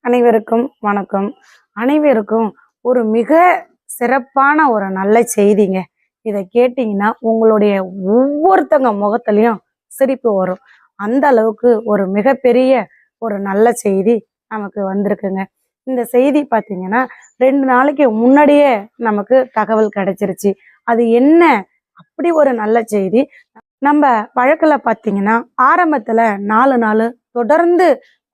அனைவருக்கும் வணக்கம். அனைவருக்கும் ஒரு மிக சிறப்பான ஒரு நல்ல செய்திங்க. இதை கேட்டீங்கன்னா உங்களுடைய ஒவ்வொருத்தங்க முகத்திலையும் சிரிப்பு வரும். அந்த அளவுக்கு ஒரு மிகப்பெரிய ஒரு நல்ல செய்தி நமக்கு வந்திருக்குங்க. இந்த செய்தி பார்த்தீங்கன்னா 2 நாளைக்கு முன்னாடியே நமக்கு தகவல் கிடைச்சிருச்சு. அது என்ன அப்படி ஒரு நல்ல செய்தி? நம்ம வழக்குல பார்த்தீங்கன்னா ஆரம்பத்துல 4 நாள் தொடர்ந்து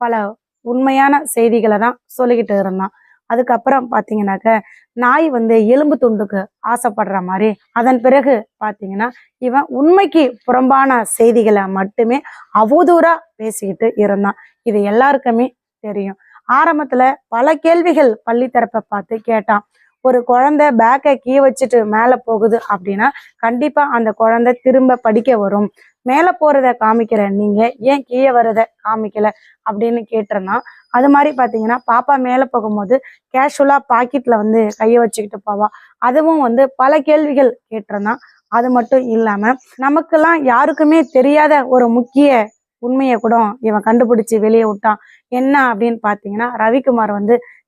பல உண்மையான செய்திகளை தான் சொல்லிக்கிட்டு இருந்தான். அதுக்கப்புறம் பார்த்தீங்கன்னாக்க நாய் எலும்பு துண்டுக்கு ஆசைப்படுற மாதிரி அதன் பிறகு பார்த்தீங்கன்னா இவன் உண்மைக்கு புறம்பான செய்திகளை மட்டுமே அவதூறா பேசிக்கிட்டு இருந்தான். இது எல்லாருக்குமே தெரியும். ஆரம்பத்துல பல கேள்விகள் பள்ளி தரப்பை பார்த்து கேட்டான். ஒரு குழந்தை பேக்கை கீழே வச்சுட்டு மேலே போகுது அப்படின்னா கண்டிப்பா அந்த குழந்தை திரும்ப படிக்க வரும். மேலே போறத காமிக்கிற நீங்க ஏன் கீழே வர்றத காமிக்கல அப்படின்னு கேட்டிருந்தான். அது மாதிரி பார்த்தீங்கன்னா பாப்பா மேலே போகும்போது கேஷுவலா பாக்கெட்ல கையை வச்சுக்கிட்டு போவா. அதுவும் பல கேள்விகள் கேட்டிருந்தான். அது மட்டும் இல்லாம நமக்கெல்லாம் யாருக்குமே தெரியாத ஒரு முக்கிய உண்மையை கூட இவன் கண்டுபிடிச்சு வெளியே விட்டான். என்ன அப்படின்னு பார்த்தீங்கன்னா ரவிக்குமார்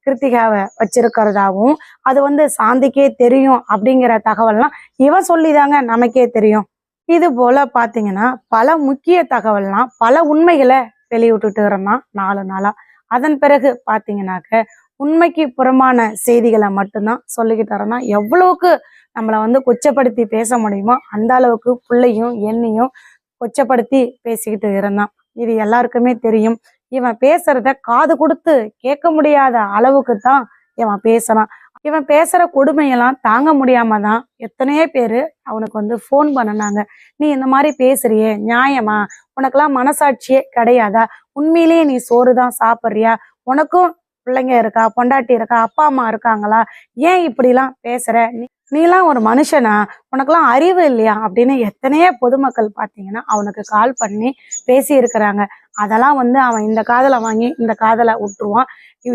கிருத்திகாவை வச்சிருக்கிறதாவும் அது சாந்திக்கே தெரியும் அப்படிங்கிற தகவல்லாம் இவன் சொல்லிதாங்க நமக்கே தெரியும். இது போல பாத்தீங்கன்னா பல முக்கிய தகவல்லாம் பல உண்மைகளை வெளியிட்டுட்டு இருந்தான் 4 நாளா. அதன் பிறகு பாத்தீங்கன்னாக்க உண்மைக்கு புறமான செய்திகளை மட்டும்தான் சொல்லிக்கிட்டு இருந்தான். எவ்வளவுக்கு நம்மளை கொச்சப்படுத்தி பேச முடியுமோ அந்த அளவுக்கு பிள்ளையும் என்னையும் கொச்சப்படுத்தி பேசிக்கிட்டு இருந்தான். இது எல்லாருக்குமே தெரியும். இவன் பேசுறத காது கொடுத்து கேட்க முடியாத அளவுக்கு தான் இவன் பேசுறான். இவன் பேசுற கொடுமையெல்லாம் தாங்க முடியாம தான் எத்தனையோ பேரு அவனுக்கு ஃபோன் பண்ணினாங்க. நீ இந்த மாதிரி பேசுறியே நியாயமா? உனக்கெல்லாம் மனசாட்சியே கிடையாதா? உண்மையிலேயே நீ சோறு தான் சாப்பிட்றியா? உனக்கும் பிள்ளைங்க இருக்கா, பொண்டாட்டி இருக்கா, அப்பா அம்மா இருக்காங்களா? ஏன் இப்படிலாம் பேசுற? நீலாம் ஒரு மனுஷனா? உனக்கெல்லாம் அறிவு இல்லையா? அப்படின்னு எத்தனையோ பொதுமக்கள் பார்த்தீங்கன்னா அவனுக்கு கால் பண்ணி பேசி இருக்கிறாங்க. அதெல்லாம் அவன் இந்த காதலை வாங்கி இந்த காதலை விட்டுருவான்.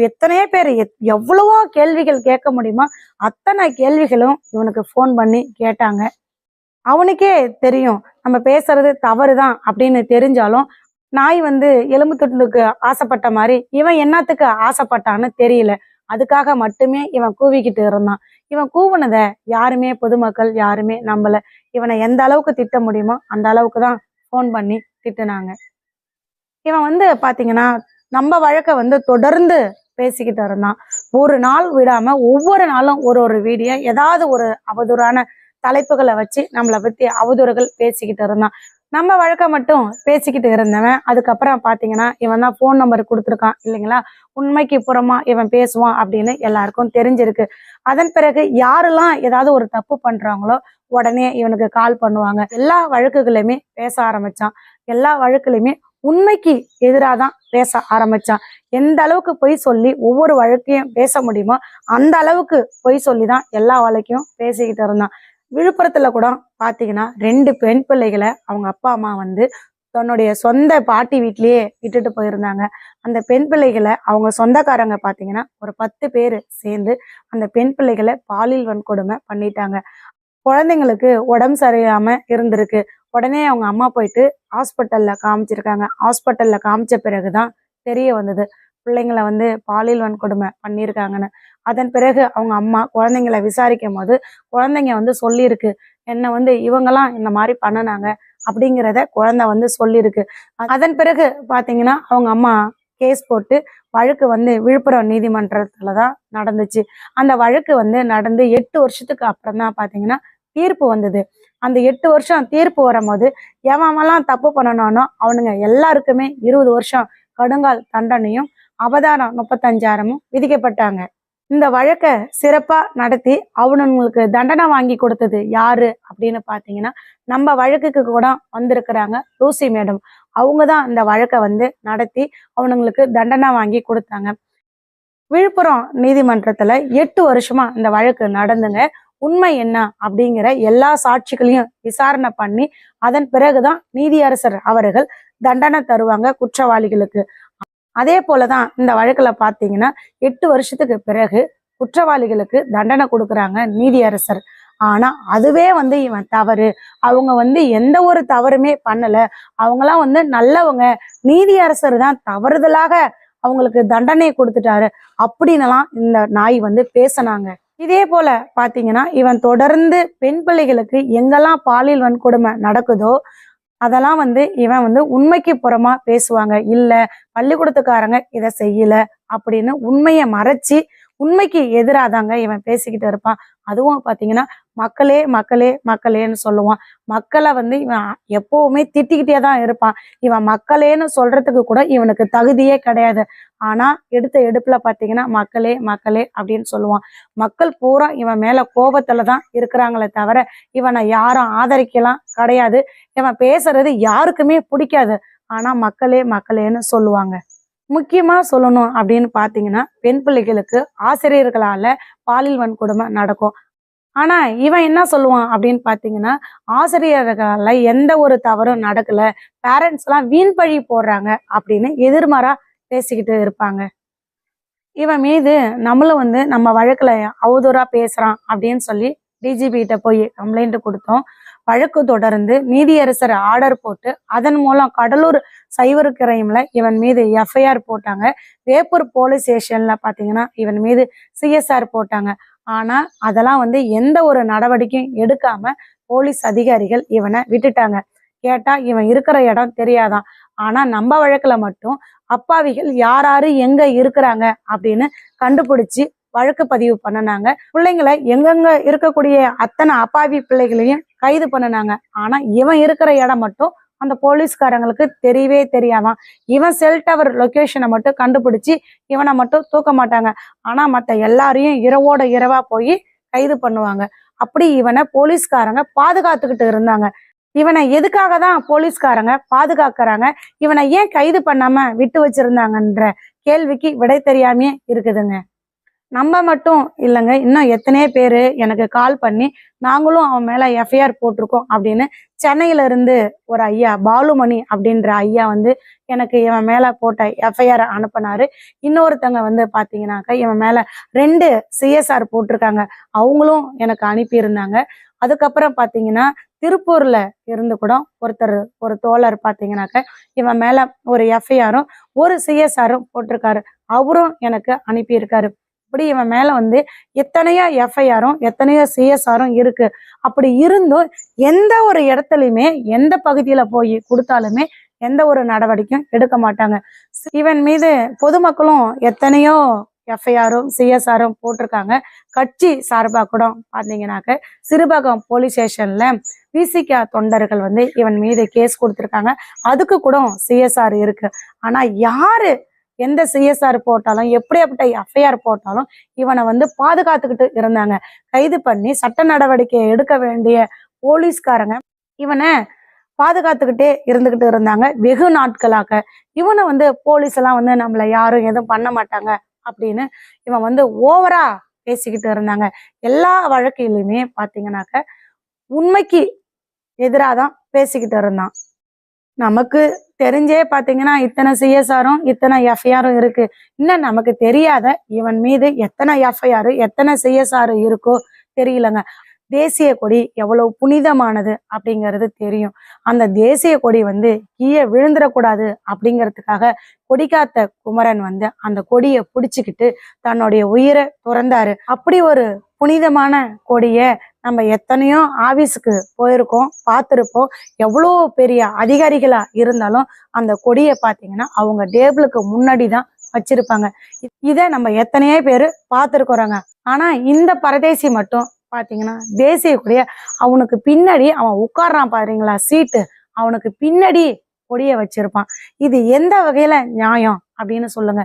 எத்தனையோ பேர் எவ்வளவோ கேள்விகள் கேட்க முடியுமா அத்தனை கேள்விகளும் இவனுக்கு ஃபோன் பண்ணி கேட்டாங்க. அவனுக்கே தெரியும் நம்ம பேசுறது தவறுதான் அப்படின்னு தெரிஞ்சாலும் நாய் எலும்பு துண்டுக்கு ஆசைப்பட்ட மாதிரி இவன் என்னத்துக்கு ஆசைப்பட்டான்னு தெரியல. அதுக்காக மட்டுமே இவன் கூவிக்கிட்டு இருந்தான். இவன் கூவுனத யாருமே பொதுமக்கள் யாருமே நம்பல. இவனை எந்த அளவுக்கு திட்ட முடியுமோ அந்த அளவுக்கு தான் ஃபோன் பண்ணி திட்டுனாங்க. இவன் பாத்தீங்கன்னா நம்ம வழக்க தொடர்ந்து பேசிக்கிட்டு இருந்தான். ஒரு நாள் விடாம ஒவ்வொரு நாளும் ஒரு வீடியோ ஏதாவது ஒரு அவதூறான தலைப்புகளை வச்சு நம்மளை பத்தி அவதூறுகள் பேசிக்கிட்டு இருந்தான். நம்ம வழக்க மட்டும் பேசிக்கிட்டு இருந்தவன் அதுக்கப்புறம் பாத்தீங்கன்னா இவன் தான் ஃபோன் நம்பர் கொடுத்துருக்கான் இல்லைங்களா? உண்மைக்கு புறமா இவன் பேசுவான் அப்படின்னு எல்லாருக்கும் தெரிஞ்சிருக்கு. அதன் பிறகு யாரெல்லாம் ஏதாவது ஒரு தப்பு பண்றாங்களோ உடனே இவனுக்கு கால் பண்ணுவாங்க. எல்லா வழக்குகளையுமே பேச ஆரம்பிச்சான். எல்லா வழக்குலையுமே உண்மைக்கு எதிராக தான் பேச ஆரம்பிச்சான். எந்த அளவுக்கு பொய் சொல்லி ஒவ்வொரு வழக்கையும் பேச முடியுமோ அந்த அளவுக்கு பொய் சொல்லி தான் எல்லா வழக்கையும் பேசிக்கிட்டு இருந்தான். விழுப்புரத்துல கூட பாத்தீங்கன்னா 2 பெண் பிள்ளைகளை அவங்க அப்பா அம்மா தன்னுடைய சொந்த பாட்டி வீட்லயே விட்டுட்டு போயிருந்தாங்க. அந்த பெண் பிள்ளைகளை அவங்க சொந்தக்காரங்க பாத்தீங்கன்னா ஒரு 10 பேர் சேர்ந்து அந்த பெண் பிள்ளைகளை பாலியல் வன்கொடுமை பண்ணிட்டாங்க. குழந்தைங்களுக்கு உடம்பு சரியில்லாம இருந்திருக்கு. உடனே அவங்க அம்மா போயிட்டு ஹாஸ்பிட்டல்ல காமிச்சிருக்காங்க. ஹாஸ்பிட்டல்ல காமிச்ச பிறகுதான் தெரிய வந்தது பிள்ளைங்களை பாலியல் வன்கொடுமை பண்ணியிருக்காங்கன்னு. அதன் பிறகு அவங்க அம்மா குழந்தைங்களை விசாரிக்கும் போது குழந்தைங்க சொல்லியிருக்கு என்ன இவங்கெல்லாம் இந்த மாதிரி பண்ணினாங்க அப்படிங்கிறத குழந்தை சொல்லியிருக்கு. அதன் பிறகு பாத்தீங்கன்னா அவங்க அம்மா கேஸ் போட்டு வழக்கு விழுப்புரம் நீதிமன்றத்துலதான் நடந்துச்சு. அந்த வழக்கு நடந்து 8 வருஷத்துக்கு அப்புறம் தான் பாத்தீங்கன்னா தீர்ப்பு வந்தது. அந்த 8 வருஷம் தீர்ப்பு வரும்போது எவன்லாம் தப்பு பண்ணனானோ அவனுங்க எல்லாருக்குமே 20 வருஷம் கடுங்கால் தண்டனையும் அபதாரம் 35,000 விதிக்கப்பட்டாங்க. இந்த வழக்க சிறப்பா நடத்தி அவனுங்களுக்கு தண்டனை வாங்கி கொடுத்தது யாரு அப்படின்னு பாத்தீங்கன்னா நம்ம வழக்குக்கு கூட வந்திருக்கிறாங்க லூசி மேடம். அவங்கதான் இந்த வழக்க நடத்தி அவனுங்களுக்கு தண்டனை வாங்கி கொடுத்தாங்க. விழுப்புரம் நீதிமன்றத்துல 8 வருஷமா இந்த வழக்கு நடந்துங்க. உண்மை என்ன அப்படிங்கிற எல்லா சாட்சிகளையும் விசாரணை பண்ணி அதன் பிறகுதான் நீதியரசர் அவர்கள் தண்டனை தருவாங்க குற்றவாளிகளுக்கு. அதே போலதான் இந்த வழக்குல பாத்தீங்கன்னா 8 வருஷத்துக்கு பிறகு குற்றவாளிகளுக்கு தண்டனை கொடுக்குறாங்க நீதியரசர். ஆனா அதுவே இவன் தவறு, அவங்க எந்த ஒரு தவறுமே பண்ணல, அவங்களாம் நல்லவங்க, நீதியரசர் தான் தவறுதலாக அவங்களுக்கு தண்டனை கொடுத்துட்டாரு அப்படின்னுலாம் இந்த நாய் வந்து பேசினாங்க. இதே போல பாத்தீங்கன்னா இவன் தொடர்ந்து பெண் பிள்ளைகளுக்கு எங்கெல்லாம் பாலியல் வன்கொடுமை நடக்குதோ அதெல்லாம் வந்து இவன் வந்து உண்மைக்கு புறமா பேசுவாங்க. இல்ல பள்ளிக்கூடத்துக்காரங்க இதை செய்யல அப்படின்னு உண்மையை மறைச்சி உண்மைக்கு எதிராதாங்க இவன் பேசிக்கிட்டு இருப்பான். அதுவும் பாத்தீங்கன்னா மக்களே மக்களே மக்களேன்னு சொல்லுவான். மக்களை வந்து இவன் எப்பவுமே திட்டிக்கிட்டே தான் இருப்பான். இவன் மக்களேன்னு சொல்றதுக்கு கூட இவனுக்கு தகுதியே கிடையாது. ஆனா எடுத்த எடுப்புல பாத்தீங்கன்னா மக்களே மக்களே அப்படின்னு சொல்லுவான். மக்கள் பூரா இவன் மேல கோபத்துலதான் இருக்கிறாங்களே தவிர இவனை யாரும் ஆதரிக்கலாம் கிடையாது. இவன் பேசுறது யாருக்குமே பிடிக்காது. ஆனா மக்களே மக்களேன்னு சொல்லுவாங்க. முக்கியமா சொல்லணும் அப்படின்னு பாத்தீங்கன்னா பெண் பிள்ளைகளுக்கு ஆசிரியர்களால பாலியல் வன்கொடுமை நடக்கும். ஆனா இவன் என்ன சொல்லுவான் அப்படின்னு பாத்தீங்கன்னா ஆசிரியர்களால எந்த ஒரு தவறும் நடக்கல, பேரண்ட்ஸ் எல்லாம் வீண் பழி போடுறாங்க அப்படின்னு எதிர்மாறா பேசிக்கிட்டு இருப்பாங்க. இவன் மீது நம்மளும் வந்து நம்ம வழக்குல அவதூறா பேசுறான் அப்படின்னு சொல்லி டிஜிபி கிட்ட போய் கம்ப்ளைண்ட் கொடுத்தோம். வழக்கு தொடர்ந்து நீதியரசர் ஆர்டர் போட்டு அதன் மூலம் கடலூர் சைபர் கிரைம்ல இவன் மீது எஃப்ஐஆர் போட்டாங்க. வேப்பூர் போலீஸ் ஸ்டேஷன்ல பாத்தீங்கன்னா இவன் மீது சிஎஸ்ஆர் போட்டாங்க. ஆனா அதெல்லாம் வந்து எந்த ஒரு நடவடிக்கையும் எடுக்காம போலீஸ் அதிகாரிகள் இவனை விட்டுட்டாங்க. கேட்டா இவன் இருக்கிற இடம் தெரியாதான். ஆனா நம்ம வழக்குல மட்டும் அப்பாவிகள் யாராரு எங்க இருக்கிறாங்க அப்படின்னு கண்டுபிடிச்சு வழக்கு பதிவு பண்ணினாங்க. பிள்ளைங்களை எங்கெங்க இருக்கக்கூடிய அத்தனை அப்பாவி பிள்ளைகளையும் கைது பண்ணினாங்க. ஆனா இவன் இருக்கிற இடம் மட்டும் அந்த போலீஸ்காரங்களுக்கு தெரியவே தெரியாதான். இவன் செல் டவர் லொகேஷனை மட்டும் கண்டுபிடிச்சு இவனை மட்டும் தூக்க மாட்டாங்க. ஆனா மத்த எல்லாரையும் இரவோட இரவா போய் கைது பண்ணுவாங்க. அப்படி இவனை போலீஸ்காரங்க பாதுகாத்துக்கிட்டு இருந்தாங்க. இவனை எதுக்காக தான் போலீஸ்காரங்க பாதுகாக்கிறாங்க, இவனை ஏன் கைது பண்ணாம விட்டு வச்சிருந்தாங்கன்ற கேள்விக்கு விடை தெரியாமே இருக்குதுங்க. நம்ம மட்டும் இல்லைங்க, இன்னும் எத்தனையோ பேர் எனக்கு கால் பண்ணி நாங்களும் அவன் மேல எஃப்ஐஆர் போட்டிருக்கோம் அப்படின்னு சென்னையில இருந்து ஒரு ஐயா பாலுமணி அப்படின்ற ஐயா வந்து எனக்கு இவன் மேல போட்ட எஃப்ஐஆர் அனுப்பினாரு. இன்னொருத்தங்க வந்து பாத்தீங்கன்னாக்கா இவன் மேல 2 சிஎஸ்ஆர் போட்டிருக்காங்க, அவங்களும் எனக்கு அனுப்பியிருந்தாங்க. அதுக்கப்புறம் பாத்தீங்கன்னா திருப்பூர்ல இருந்து கூட ஒரு தோழர் பாத்தீங்கன்னாக்க இவன் மேல ஒரு எஃப்ஐஆரும் ஒரு சிஎஸ்ஆரும் போட்டிருக்காரு, அவரும் எனக்கு அனுப்பியிருக்காரு. இப்படி இவன் மேல வந்து எத்தனையோ எஃப்ஐஆரும் எத்தனையோ சிஎஸ்ஆரும் இருக்கு. அப்படி இருந்தும் எந்த ஒரு இடத்துலயுமே எந்த பகுதியில போய் கொடுத்தாலுமே எந்த ஒரு நடவடிக்கையும் எடுக்க மாட்டாங்க. இவன் மீது பொதுமக்களும் எத்தனையோ எஃப்ஐஆரும் சிஎஸ்ஆரும் போட்டிருக்காங்க. கட்சி சார்பாக கூட பாத்தீங்கன்னாக்க சிறுபாக்கம் போலீஸ் ஸ்டேஷன்ல விசிகா தொண்டர்கள் வந்து இவன் மீது கேஸ் கொடுத்திருக்காங்க. அதுக்கு கூட சிஎஸ்ஆர் இருக்கு. ஆனா யாரு எந்த சிஎஸ்ஆர் போட்டாலும் எப்படியாப்பட்ட எஃப்ஐஆர் போட்டாலும் இவனை வந்து பாதுகாத்துக்கிட்டு இருந்தாங்க. கைது பண்ணி சட்ட நடவடிக்கை எடுக்க வேண்டிய போலீஸ்காரங்க இவனை பாதுகாத்துக்கிட்டே இருந்துகிட்டு இருந்தாங்க வெகு நாட்களாக. இவனை வந்து போலீஸ் எல்லாம் வந்து நம்மள யாரும் எதுவும் பண்ண மாட்டாங்க அப்படின்னு இவன் வந்து ஓவரா பேசிக்கிட்டு இருந்தாங்க. எல்லா வழக்கிலுமே பாத்தீங்கன்னாக்க உண்மைக்கு எதிராதான் பேசிக்கிட்டு இருந்தான். நமக்கு தெரிஞ்சே பாத்தீங்கன்னா இத்தனை சிஎஸ்ஆரும் இத்தனை எஃப்ஐஆரும் இருக்கு. இன்னும் நமக்கு தெரியாத இவன் மீது எத்தனை எஃப்ஐஆர் எத்தனை சிஎஸ்ஆர் இருக்கோ தெரியலங்க. தேசிய கொடி எவ்வளவு புனிதமானது அப்படிங்கிறது தெரியும். அந்த தேசிய கொடி வந்து கீழே விழுந்துடக்கூடாது அப்படிங்கிறதுக்காக கொடிக்காத்த குமரன் வந்து அந்த கொடியை பிடிச்சுக்கிட்டு தன்னுடைய உயிரை துறந்தாரு. அப்படி ஒரு புனிதமான கொடியை நம்ம எத்தனையோ ஆபீஸுக்கு போயிருக்கோம், பார்த்துருப்போம். எவ்வளோ பெரிய அதிகாரிகளா இருந்தாலும் அந்த கொடியை பார்த்தீங்கன்னா அவங்க டேபிளுக்கு முன்னாடி தான் வச்சிருப்பாங்க. இதை நம்ம எத்தனையோ பேர் பார்த்துருக்குறோங்க. ஆனா இந்த பரதேசி மட்டும் பாத்தீங்கன்னா தேசிய கொடிய அவனுக்கு பின்னாடி அவன் உட்கார்றான் பாருங்களா சீட்டு, அவனுக்கு பின்னாடி கொடிய வச்சிருப்பான். இது எந்த வகையில நியாயம் அப்படின்னு சொல்லுங்க.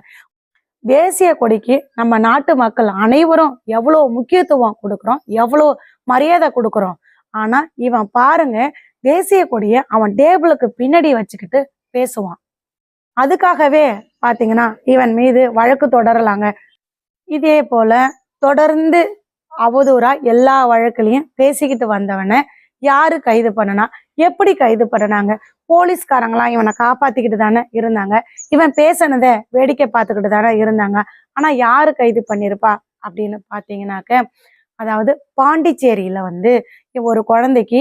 தேசிய கொடிக்கு நம்ம நாட்டு மக்கள் அனைவரும் எவ்வளோ முக்கியத்துவம் கொடுக்குறோம், எவ்வளோ மரியாதை கொடுக்குறோம். ஆனா இவன் பாருங்க தேசிய கொடிய அவன் டேபிளுக்கு பின்னாடி வச்சுக்கிட்டு பேசுவான். அதுக்காகவே பாத்தீங்கன்னா இவன் மீது வழக்கு தொடரலாங்க. இதே போல தொடர்ந்து அவதூறா எல்லா வழக்குலையும் பேசிக்கிட்டு வந்தவனை யாரு கைது பண்ணனா, எப்படி கைது பண்ணனாங்க? போலீஸ்காரங்களாம் இவனை காப்பாத்திக்கிட்டு தானே இருந்தாங்க, இவன் பேசினதை வேடிக்கை பார்த்துக்கிட்டு தானே இருந்தாங்க. ஆனா யாரு கைது பண்ணிருப்பா அப்படின்னு பாத்தீங்கன்னாக்க, அதாவது பாண்டிச்சேரியில வந்து ஒரு குழந்தைக்கு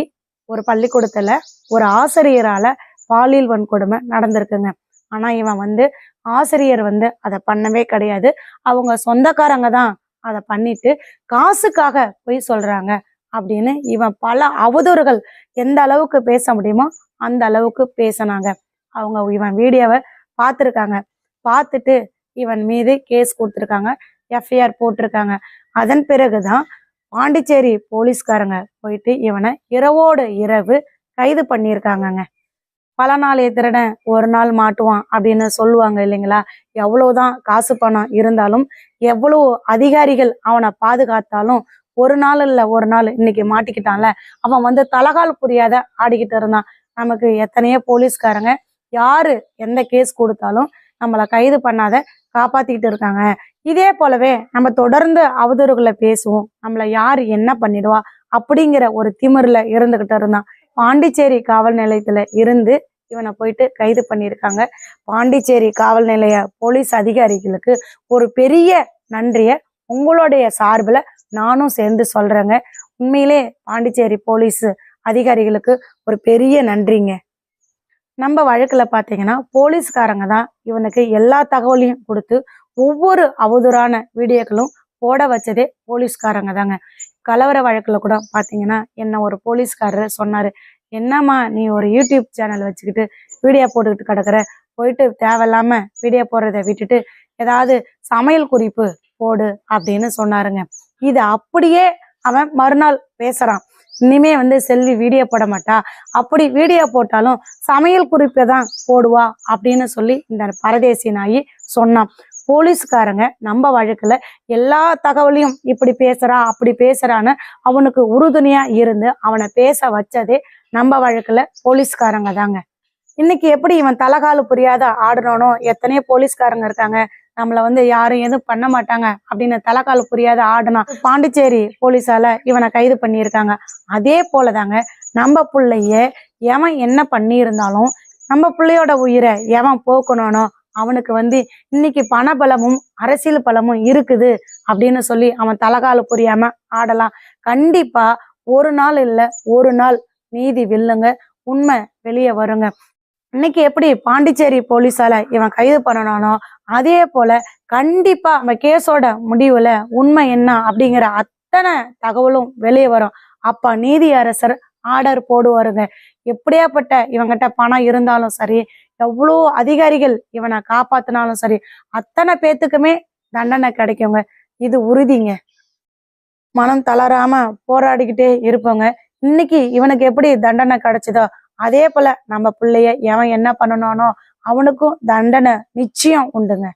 ஒரு பள்ளிக்கூடத்துல ஒரு ஆசிரியரால பாலியல் வன்கொடுமை நடந்திருக்குங்க. ஆனா இவன் வந்து ஆசிரியர் வந்து அதை பண்ணவே கிடையாது. அவங்க சொந்தக்காரங்க தான் அதை பண்ணிட்டு காசுக்காக பொய் சொல்றாங்க அப்படின்னு இவன் பல அவதூறுகள் எந்த அளவுக்கு பேச முடியுமோ அந்த அளவுக்கு பேசினாங்க. அவங்க இவன் வீடியோவை பார்த்துருக்காங்க. பார்த்துட்டு இவன் மீது கேஸ் கொடுத்துருக்காங்க, எஃப்ஐஆர் போட்டிருக்காங்க. அதன் பிறகுதான் பாண்டிச்சேரி போலீஸ்காரங்க போயிட்டு இவனை இரவோடு இரவு கைது பண்ணியிருக்காங்கங்க. பல நாளைய திருடன் ஒரு நாள் மாட்டுவான் அப்படின்னு சொல்லுவாங்க இல்லைங்களா? எவ்வளவுதான் காசு பணம் இருந்தாலும், எவ்வளவு அதிகாரிகள் அவனை பாதுகாத்தாலும், ஒரு நாள் இல்ல ஒரு நாள் இன்னைக்கு மாட்டிக்கிட்டான்ல, அவன் வந்து தலகால் புரியாத ஆடிக்கிட்டு இருந்தான். நமக்கு எத்தனையோ போலீஸ்காரங்க யாரு எந்த கேஸ் கொடுத்தாலும் நம்மளை கைது பண்ணாத காப்பாத்திக்கிட்டு இருக்காங்க. இதே போலவே நம்ம தொடர்ந்து அவதூறுகளை பேசுவோம், நம்மளை யாரு என்ன பண்ணிடுவா அப்படிங்கிற ஒரு திமிர்ல இருந்துகிட்டு இருந்தான். பாண்டிச்சேரி காவல் நிலையத்துல இருந்து இவனை போயிட்டு கைது பண்ணியிருக்காங்க. பாண்டிச்சேரி காவல் நிலைய போலீஸ் அதிகாரிகளுக்கு ஒரு பெரிய நன்றிய உங்களுடைய சார்பில் நானும் சேர்ந்து சொல்றேங்க. உண்மையிலே பாண்டிச்சேரி போலீஸ் அதிகாரிகளுக்கு ஒரு பெரிய நன்றிங்க. நம்ம வழக்குல பாத்தீங்கன்னா போலீஸ்காரங்க தான் இவனுக்கு எல்லா தகவலையும் கொடுத்து ஒவ்வொரு அவதூறான வீடியோக்களும் போட வச்சதே போலீஸ்காரங்க தாங்க. கலவர வழக்குல கூட பாத்தீங்கன்னா என்ன ஒரு போலீஸ்காரர் சொன்னாரு, என்னம்மா நீ ஒரு யூடியூப் சேனல் வச்சுக்கிட்டு வீடியோ போட்டுக்கிட்டு கிடக்குற, போயிட்டு தேவையில்லாம வீடியோ போடுறதை விட்டுட்டு ஏதாவது சமையல் குறிப்பு போடு அப்படின்னு சொன்னாருங்க. இது அப்படியே அவன் மறுநாள் பேசுறான், இனிமே வந்து செல்வி வீடியோ போட மாட்டா, அப்படி வீடியோ போட்டாலும் சமையல் குறிப்பை தான் போடுவா அப்படின்னு சொல்லி இந்த பரதேசி நாயி சொன்னான். போலீஸ்காரங்க நம்ம வழக்குல எல்லா தகவலையும் இப்படி பேசுறா அப்படி பேசுறான்னு அவனுக்கு உறுதுணையா இருந்து அவனை பேச வச்சதே நம்ம வழக்குல போலீஸ்காரங்க தாங்க. இன்னைக்கு எப்படி இவன் தலகாலு புரியாத ஆடணும், எத்தனையோ போலீஸ்காரங்க இருக்காங்க, நம்மள வந்து யாரும் எதுவும் பண்ண மாட்டாங்க அப்படின்னு தலகாலு புரியாத ஆடுனா பாண்டிச்சேரி போலீஸால இவனை கைது பண்ணியிருக்காங்க. அதே போலதாங்க நம்ம பிள்ளைய எவன் என்ன பண்ணியிருந்தாலும் நம்ம பிள்ளையோட உயிரை எவன் போக்கணும், அவனுக்கு வந்து இன்னைக்கு பண பலமும் அரசியல் பலமும் இருக்குது அப்படின்னு சொல்லி அவன் தலகாலு புரியாம ஆடலாம். கண்டிப்பா ஒரு நாள் இல்ல ஒரு நாள் நீதி வெல்லுங்க, உண்மை வெளியே வருங்க. இன்னைக்கு எப்படி பாண்டிச்சேரி போலீஸால இவன் கைது பண்ணனானோ அதே போல கண்டிப்பா அந்த கேஸோட முடிவுல உண்மை என்ன அப்படிங்கிற அத்தனை தகவலும் வெளியே வரும். அப்ப நீதி அரசர் ஆர்டர் போடுவாருங்க. எப்படியாப்பட்ட இவங்கிட்ட பணம் இருந்தாலும் சரி, எவ்வளோ அதிகாரிகள் இவனை காப்பாத்தினாலும் சரி, அத்தனை பேத்துக்குமே தண்டனை கிடைக்குங்க. இது உறுதிங்க. மனம் தளராம போராடிக்கிட்டே இருப்போங்க. இன்னைக்கு இவனுக்கு எப்படி தண்டனை கிடைச்சதோ அதே போல நம்ம பிள்ளைய எவன் என்ன பண்ணனானோ அவனுக்கும் தண்டனை நிச்சயம் உண்டுங்க.